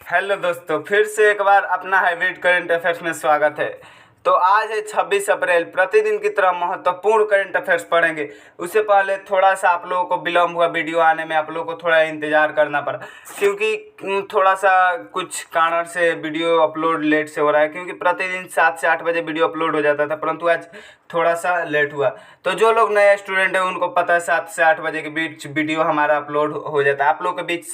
Hello दोस्तों, फिर से एक बार अपना हाइब्रिड करंट अफेयर्स में स्वागत है। तो आज है 26 अप्रैल। प्रतिदिन की तरह महत्वपूर्ण करंट अफेयर्स पढ़ेंगे। उससे पहले थोड़ा सा आप लोगों को विलम्ब हुआ वीडियो आने में, आप लोगों को थोड़ा इंतज़ार करना पड़ा क्योंकि थोड़ा सा कुछ कारण से वीडियो अपलोड लेट से हो रहा है, क्योंकि प्रतिदिन 7 से 8 बजे वीडियो अपलोड हो जाता था, परंतु आज थोड़ा सा लेट हुआ। तो जो लोग नए स्टूडेंट हैं उनको पता है 7 से 8 बजे के बीच वीडियो हमारा अपलोड हो जाता है। आप लोग के बीच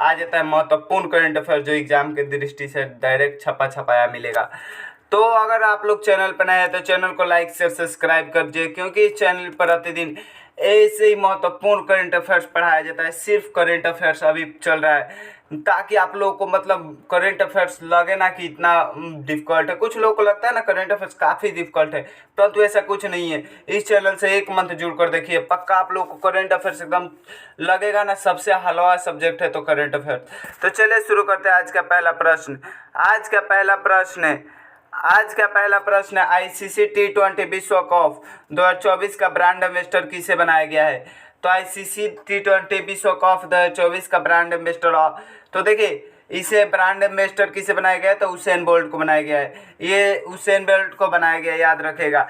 आ जाता है महत्वपूर्ण करंट अफेयर जो एग्जाम की दृष्टि से डायरेक्ट छपा छपाया मिलेगा। तो अगर आप लोग चैनल पर नए हैं तो चैनल को लाइक शेयर सब्सक्राइब कर दीजिए, क्योंकि इस चैनल पर प्रतिदिन ऐसे ही महत्वपूर्ण करंट अफेयर्स पढ़ाया जाता है। सिर्फ करंट अफेयर्स अभी चल रहा है ताकि आप लोगों को मतलब करंट अफेयर्स लगे ना कि इतना डिफिकल्ट है। कुछ लोगों को लगता है ना करंट अफेयर्स काफ़ी डिफिकल्ट है, परंतु ऐसा कुछ नहीं है। इस चैनल से एक मंथ जुड़ कर देखिए, पक्का आप लोगों को करंट अफेयर्स एकदम लगेगा ना सबसे हलवा सब्जेक्ट है तो करंट अफेयर्स। तो चलिए शुरू करते हैं आज का पहला प्रश्न। आज का पहला प्रश्न है आईसीसी T20 विश्व कप 2024 का ब्रांड एम्बेसडर किसे बनाया गया है? तो आईसीसी T20 विश्व कप 2024 का ब्रांड एम्बेसडर, तो देखिए इसे ब्रांड एम्बेसडर किसे बनाया गया है? तो उसेन बोल्ट को बनाया गया है। ये उसेन बोल्ट को बनाया गया है, याद रखेगा।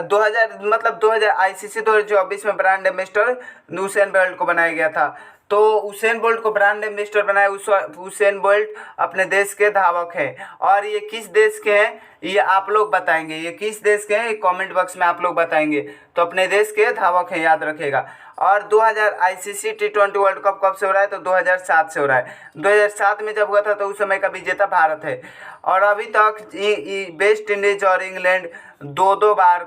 2000 आईसीसी 2024 में ब्रांड एम्बेसडर उसेन बोल्ट को बनाया गया था। तो उसेन बोल्ट को ब्रांड एम्बेसडर बनाए। उसेन बोल्ट अपने देश के धावक हैं, और ये किस देश के हैं ये आप लोग बताएंगे। ये किस देश के हैं ये कमेंट बॉक्स में आप लोग बताएंगे। तो अपने देश के धावक हैं, याद रखेगा। और 2000 आईसीसी T20 वर्ल्ड कप कब से हो रहा है? तो 2007 से हो रहा है। 2007 में जब हुआ था तो उस समय का विजेता भारत है। और अभी तक वेस्ट इंडीज और इंग्लैंड दो बार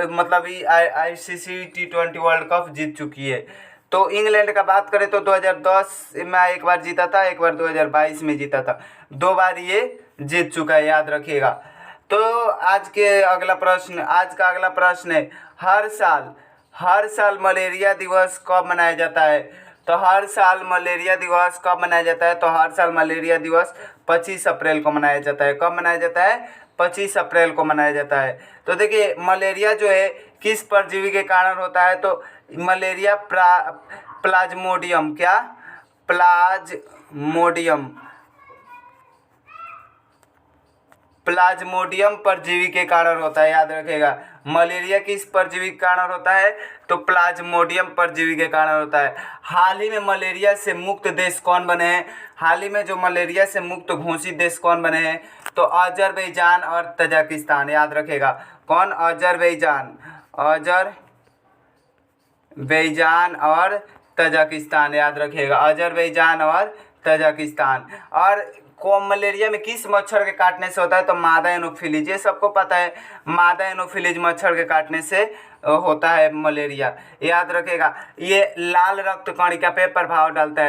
मतलब आईसीसी T20 वर्ल्ड कप जीत चुकी है। तो इंग्लैंड का बात करें तो 2010 में एक बार जीता था, एक बार 2022 में जीता था। 2 बार ये जीत चुका है, याद रखिएगा। तो आज का अगला प्रश्न है हर साल मलेरिया दिवस कब मनाया जाता है? तो हर साल मलेरिया दिवस कब मनाया जाता है? तो हर साल मलेरिया दिवस 25 अप्रैल को मनाया जाता है। कब मनाया जाता है? 25 अप्रैल को मनाया जाता है। तो देखिए मलेरिया जो है किस परजीवी के कारण होता है? तो मलेरिया प्लाज्मोडियम प्लाज्मोडियम परजीवी के कारण होता है, याद रखेगा। मलेरिया किस परजीवी के कारण होता है? तो प्लाज्मोडियम परजीवी के कारण होता है। हाल ही में मलेरिया से मुक्त देश कौन बने हैं? हाल ही में जो मलेरिया से मुक्त घोषित देश कौन बने हैं? तो अजरबैजान और तजाकिस्तान, याद रखेगा। कौन? अजरबैजान और तजाकिस्तान, याद रखिएगा। अजरबैजान और तजाकिस्तान। और को मलेरिया में किस मच्छर के काटने से होता है? तो मादा एनोफिलीज, ये सबको पता है। मादा एनोफिलीज मच्छर के काटने से होता है मलेरिया, याद रखेगा। ये लाल रक्त कणिका पे प्रभाव डालता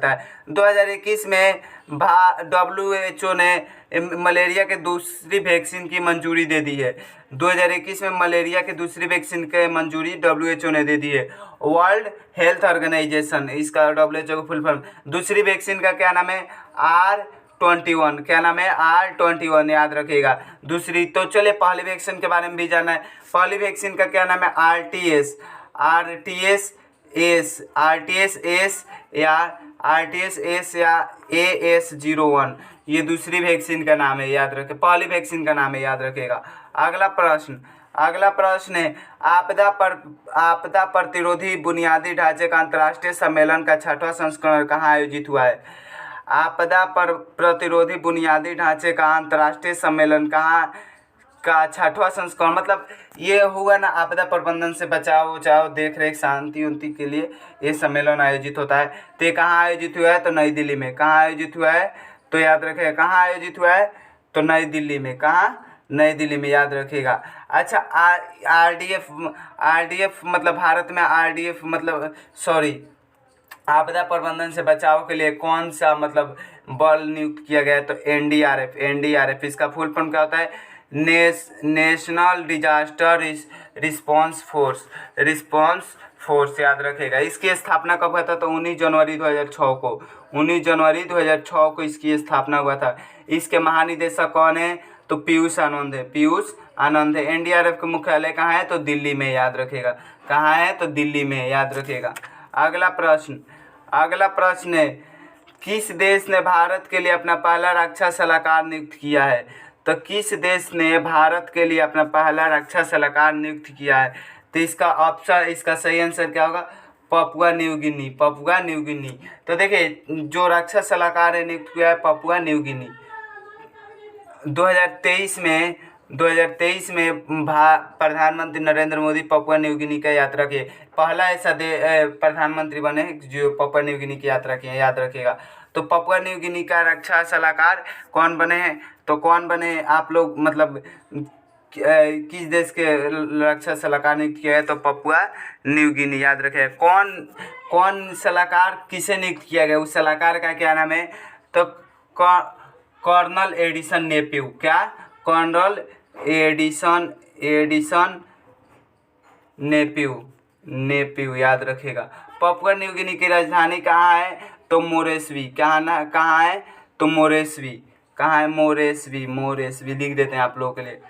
है। 2021 में WHO ने मलेरिया के दूसरी वैक्सीन की मंजूरी दे दी है। 2021 में मलेरिया की दूसरी वैक्सीन की मंजूरी WHO ने दे दी है। वर्ल्ड हेल्थ ऑर्गेनाइजेशन, इसका WHO का फुल फॉर्म। दूसरी वैक्सीन का क्या नाम है? R21। क्या नाम है? R21, याद रखिएगा दूसरी। तो चलिए पहली वैक्सीन के बारे में भी जानना है। पहली वैक्सीन का क्या नाम है? RTS या AS01, ये दूसरी वैक्सीन का नाम है, याद रखें। पहली वैक्सीन का नाम है, याद रखेगा। अगला प्रश्न है आपदा प्रतिरोधी बुनियादी ढांचे का अंतर्राष्ट्रीय सम्मेलन का 6वां संस्करण कहाँ आयोजित हुआ है? आपदा पर प्रतिरोधी बुनियादी ढांचे का अंतर्राष्ट्रीय सम्मेलन कहाँ का 6वां संस्करण, मतलब ये हुआ ना आपदा प्रबंधन से बचाव देख रेख शांति उन्ति के लिए ये सम्मेलन आयोजित होता है। तो ये कहाँ आयोजित हुआ है? तो नई दिल्ली में। कहाँ आयोजित हुआ है? तो याद रखेगा कहाँ आयोजित हुआ है? तो नई दिल्ली में। कहाँ? नई दिल्ली में, याद रखिएगा। अच्छा, आरडीएफ मतलब भारत में आरडीएफ मतलब आपदा प्रबंधन से बचाव के लिए कौन सा मतलब बल नियुक्त किया गया है? तो एनडीआरएफ। इसका फुल फॉर्म क्या होता है? नेशनल डिजास्टर रिस्पांस फोर्स, याद रखेगा। इसकी स्थापना कब हुआ था? तो 19 जनवरी 2006 को इसकी स्थापना हुआ था। इसके महानिदेशक कौन है? तो पीयूष आनंद है। एनडीआरएफ का मुख्यालय कहाँ है? तो दिल्ली में, याद रखेगा। कहाँ है? तो दिल्ली में, याद रखेगा। अगला प्रश्न है, किस देश ने भारत के लिए अपना पहला रक्षा सलाहकार नियुक्त किया है? तो किस देश ने भारत के लिए अपना पहला रक्षा सलाहकार नियुक्त किया है? तो इसका ऑप्शन, इसका सही आंसर क्या होगा? Papua New Guinea, Papua New Guinea. तो देखिए, जो रक्षा सलाहकार है नियुक्त किया है पपुआ न्यू गिनी। 2023 में प्रधानमंत्री Narendra Modi Papua New Guinea का यात्रा किए। पहला ऐसा प्रधानमंत्री बने जो पपुआ न्यू गिनी की यात्रा किए, याद रखिएगा। तो पपुआ न्यू गिनी का रक्षा सलाहकार कौन बने हैं? तो कौन बने हैं आप लोग, मतलब किस देश के रक्षा सलाहकार नियुक्त किया है? तो पपुआ न्यू गिनी, याद रखिएगा। कौन सलाहकार किसे नियुक्त किया गया? उस सलाहकार का क्या नाम है? तो कर्नल एडिसन नेप्यू। क्या? कर्नल एडिसन नेप्यू, याद रखिएगा। पपुआ न्यू गिनी की राजधानी कहाँ है? तो मोरेस्बी। कहाँ है? तो मोरेस्बी। कहाँ है? मोरेस्बी लिख देते हैं आप लोगों के लिए,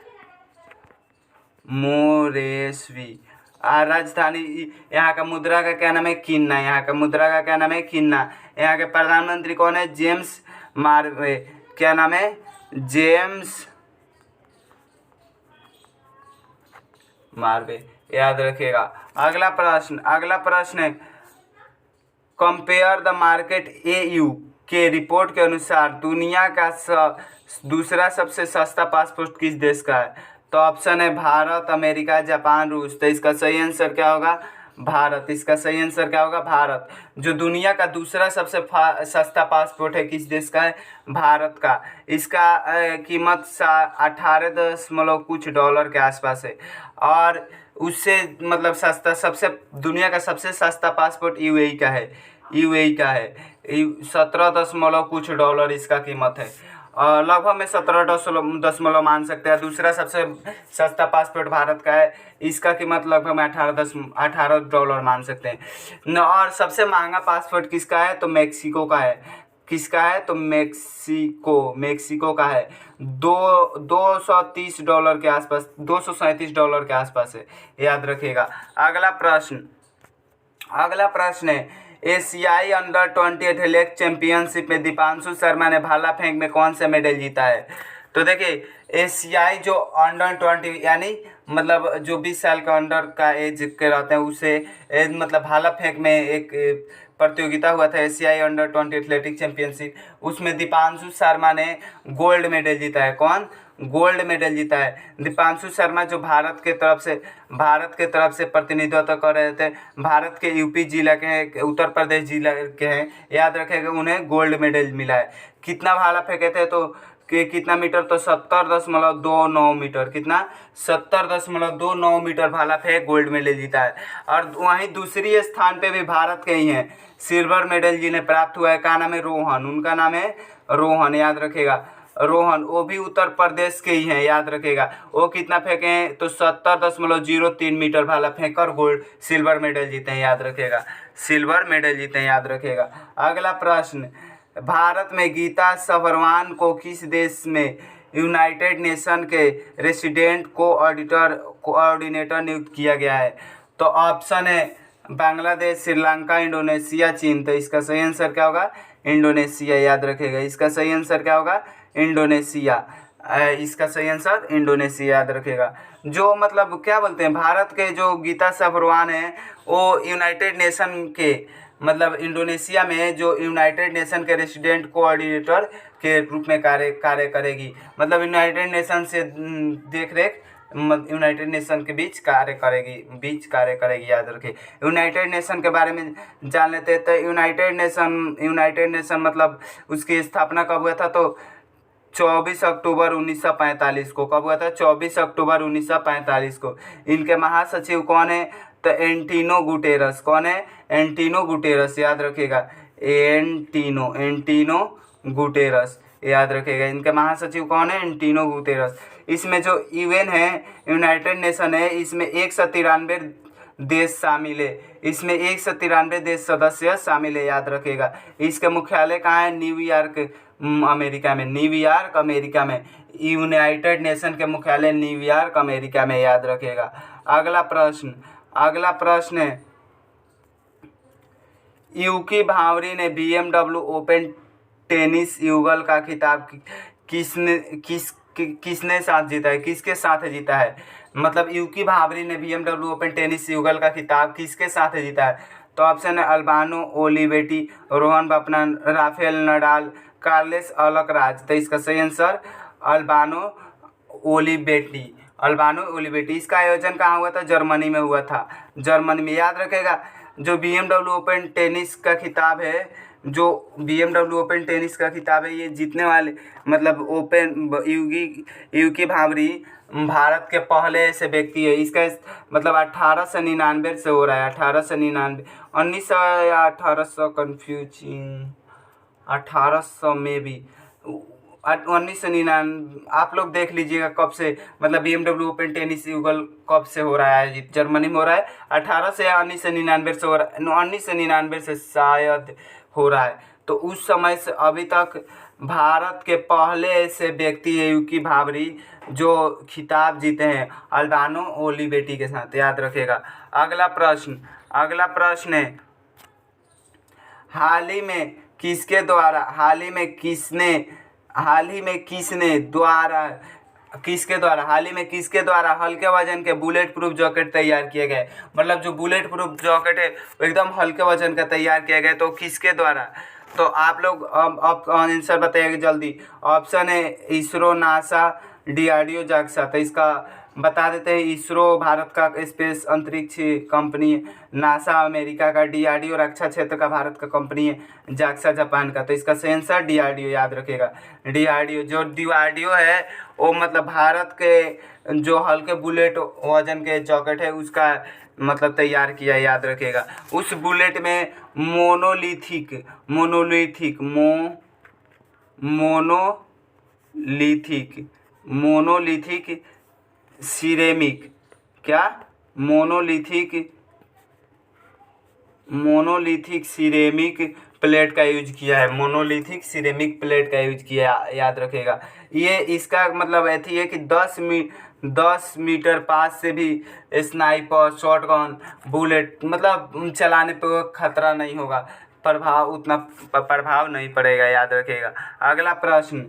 मोरेस्बी। राजधानी। यहाँ का मुद्रा का क्या नाम है? किन्ना। यहाँ का मुद्रा का क्या नाम है? किन्ना। यहाँ के प्रधानमंत्री कौन है? जेम्स मार्वे। क्या नाम है? जेम्स मार्वे, याद रखिएगा। अगला प्रश्न है, कंपेयर द मार्केट AU के रिपोर्ट के अनुसार दुनिया का दूसरा सबसे सस्ता पासपोर्ट किस देश का है? तो ऑप्शन है भारत, अमेरिका, जापान, रूस। तो इसका सही आंसर क्या होगा? भारत। इसका सही आंसर क्या होगा? भारत। जो दुनिया का दूसरा सबसे सस्ता पासपोर्ट है किस देश का है? भारत का। इसका कीमत 18 कुछ डॉलर के आसपास है। और उससे मतलब सस्ता, सबसे दुनिया का सबसे सस्ता पासपोर्ट UAE का है। 17 कुछ डॉलर इसका कीमत है। लगभग में 17 मान सकते हैं। दूसरा सबसे सस्ता पासपोर्ट भारत का है, इसका कीमत लगभग में 18 डॉलर मान सकते हैं। और सबसे महंगा पासपोर्ट किसका है? तो मेक्सिको का है। किसका है? तो मेक्सिको का है। 230 डॉलर के आसपास, 237 डॉलर के आसपास है, याद रखिएगा। अगला प्रश्न है, एशियाई अंडर-20 एथलेटिक्स चैंपियनशिप में दीपांशु शर्मा ने भाला फेंक में कौन सा मेडल जीता है? तो देखिए, एशियाई जो अंडर-20 यानी मतलब जो 20 साल का अंडर का एज के रहते हैं उसे मतलब भाला फेंक में एक प्रतियोगिता हुआ था, एशियाई अंडर-20 एथलेटिक्स चैंपियनशिप। उसमें दीपांशु शर्मा ने गोल्ड मेडल जीता है। कौन? गोल्ड मेडल जीता है दीपांशु शर्मा, जो भारत के तरफ से प्रतिनिधित्व कर रहे थे। भारत के यूपी जिला के हैं, उत्तर प्रदेश जिला के हैं, याद रखेगा। उन्हें गोल्ड मेडल मिला है। कितना भाला फेंके थे? तो कितना मीटर? तो 70.29 मीटर। कितना? 70.29 मीटर भाला फेंक गोल्ड मेडल जीता है। और वहीं दूसरी स्थान पे भी भारत के ही हैं, सिल्वर मेडल जिन्हें प्राप्त हुआ है। क्या नाम है? रोहन। उनका नाम है रोहन, याद रखेगा। रोहन, वो भी उत्तर प्रदेश के ही हैं, याद रखेगा। वो कितना फेंके हैं? तो 70.03 मीटर भाला फेंक कर सिल्वर मेडल जीते हैं, याद रखेगा। सिल्वर मेडल जीते हैं, याद रखेगा। अगला प्रश्न, भारत में गीता सभरवान को किस देश में यूनाइटेड नेशन के रेसिडेंट कोऑर्डिनेटर नियुक्त किया गया है? तो ऑप्शन है बांग्लादेश, श्रीलंका, इंडोनेशिया, चीन। तो इसका सही आंसर क्या होगा? इंडोनेशिया, याद रखेगा। इसका सही आंसर क्या होगा? इंडोनेशिया। इसका सही आंसर इंडोनेशिया, याद रखेगा। जो मतलब क्या बोलते हैं, भारत के जो गीता सभरवान हैं वो यूनाइटेड नेशन के मतलब इंडोनेशिया में जो यूनाइटेड नेशन के रेसिडेंट कोऑर्डिनेटर के रूप में कार्य करेगी। मतलब यूनाइटेड नेशन से देख रेख यूनाइटेड नेशन के बीच कार्य करेगी, याद रखिए। यूनाइटेड नेशन के बारे में जान लेते हैं। तो यूनाइटेड नेशन मतलब उसकी स्थापना कब हुआ था? तो 24 अक्टूबर 1945 को। कब हुआ था? 24 अक्टूबर 1945 को। इनके महासचिव कौन है? तो एंटीनो गुटेरस। कौन है? एंटीनो गुटेरस, याद रखिएगा। एंटीनो गुटेरस, याद रखिएगा। इनके महासचिव कौन है? एंटीनो गुटेरस। इसमें जो यूएन है, यूनाइटेड नेशन है, इसमें 193 देश शामिल है। इसमें 193 देश सदस्य शामिल है, याद रखेगा। इसके मुख्यालय कहाँ है? न्यूयॉर्क, अमेरिका में। न्यूयॉर्क, अमेरिका में। यूनाइटेड नेशन के मुख्यालय न्यूयॉर्क, अमेरिका में, याद रखेगा। अगला प्रश्न है, युकी भावरी ने BMW ओपन टेनिस युगल का खिताब किसने साथ जीता है, किसके साथ जीता है? मतलब युकी भावरी ने BMW ओपन टेनिस युगल का खिताब किसके साथ जीता है? तो ऑप्शन है अल्बानो Olivetti, Rohan Bopanna, Rafael Nadal, Carlos Alcaraz. तो इसका सही आंसर अल्बानो ओलिवेटी, अल्बानो ओलिवेटी। इसका आयोजन कहाँ हुआ था? जर्मनी में हुआ था, जर्मनी में। याद रखेगा जो BMW ओपन टेनिस का खिताब है, जो BMW ओपन टेनिस का खिताब है, ये जीतने वाले मतलब ओपन युकी भावरी भारत के पहले ऐसे व्यक्ति है। इसका मतलब 1899 से हो रहा है, 1899, 1900 या 1800, कन्फ्यूजिंग, 1800 में भी 1999। आप लोग देख लीजिएगा कब से, मतलब BMW ओपन टेनिस युगल कब से हो रहा है, जर्मनी में हो रहा है 18 से या 1999 से हो रहा है, 1999 से शायद हो रहा है। तो उस समय से अभी तक भारत के पहले ऐसे व्यक्ति है युकी भावरी जो खिताब जीते हैं अल्बानो ओलिवेटी के साथ, याद रखेगा। अगला प्रश्न है हाल ही में किसके द्वारा हल्के वजन के बुलेट प्रूफ जैकेट तैयार किए गए? मतलब जो बुलेट प्रूफ जैकेट है वो एकदम हल्के वजन का तैयार किया गया, तो किसके द्वारा? तो आप लोग अब आंसर बताइएगा जल्दी। ऑप्शन है इसरो, नासा, DRDO, जाक्सा। तो इसका बता देते हैं, इसरो भारत का स्पेस अंतरिक्ष कंपनी है, नासा अमेरिका का, DRDO रक्षा क्षेत्र का भारत का कंपनी है, जाक्सा जापान का। तो इसका सही आंसर DRDO, याद रखेगा। DRDO है वो मतलब भारत के जो हल्के बुलेट वजन के जैकेट है उसका मतलब तैयार किया, याद रखेगा। उस बुलेट में मोनोलिथिक सिरेमिक, क्या मोनोलिथिक सिरेमिक प्लेट का यूज किया है, मोनोलिथिक सिरेमिक प्लेट का यूज किया, याद रखेगा। ये इसका मतलब ऐसी है कि 10 मीटर पास से भी स्नाइपर, शॉटगन, बुलेट मतलब चलाने पर खतरा नहीं होगा, उतना प्रभाव नहीं पड़ेगा, याद रखेगा। अगला प्रश्न,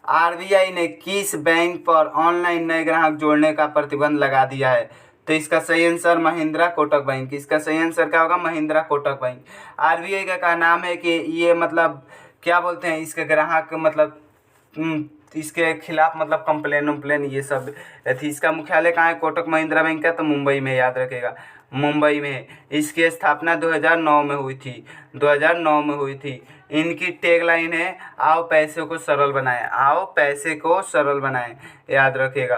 RBI ने किस बैंक पर ऑनलाइन नए ग्राहक जोड़ने का प्रतिबंध लगा दिया है? तो इसका सही आंसर महिंद्रा कोटक बैंक। इसका सही आंसर क्या होगा? महिंद्रा कोटक बैंक। RBI का नाम है कि ये मतलब क्या बोलते हैं, इसके ग्राहक मतलब इसके खिलाफ मतलब कंप्लेन ये सब थी। इसका मुख्यालय कहाँ है? कोटक महिंद्रा बैंक का तो मुंबई में, याद रखेगा, मुंबई में। इसकी स्थापना 2009 में हुई थी, 2009 में हुई थी। इनकी टैगलाइन है आओ पैसे को सरल बनाएं, याद रखेगा।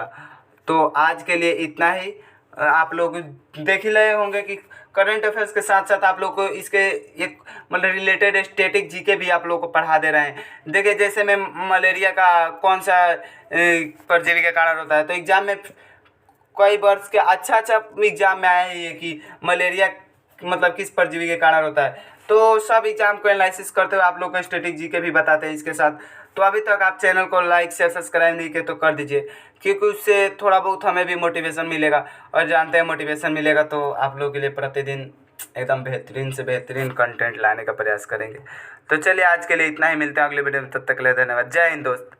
तो आज के लिए इतना ही। आप लोग देख ही रहे होंगे कि करंट अफेयर्स के साथ साथ आप लोग को इसके एक मतलब रिलेटेड स्टैटिक जीके भी आप लोग को पढ़ा दे रहे हैं। देखिए जैसे मैं मलेरिया का कौन सा परजीवी के कारण होता है, तो एग्जाम में कई वर्ष के अच्छा एग्जाम में आया है ये कि मलेरिया मतलब किस परजीवी के कारण होता है। तो सब एग्जाम को एनालिसिस करते हुए आप लोग को स्टैटिक जीके भी बताते हैं इसके साथ। तो अभी तक आप चैनल को लाइक शेयर सब्सक्राइब नहीं किए तो कर दीजिए, क्योंकि उससे थोड़ा बहुत हमें भी मोटिवेशन मिलेगा, और जानते हैं मोटिवेशन मिलेगा तो आप लोगों के लिए प्रतिदिन एकदम बेहतरीन से बेहतरीन कंटेंट लाने का प्रयास करेंगे। तो चलिए आज के लिए इतना ही, मिलते हैं अगले वीडियो में, तब तक के लिए धन्यवाद। जय हिंद दोस्त।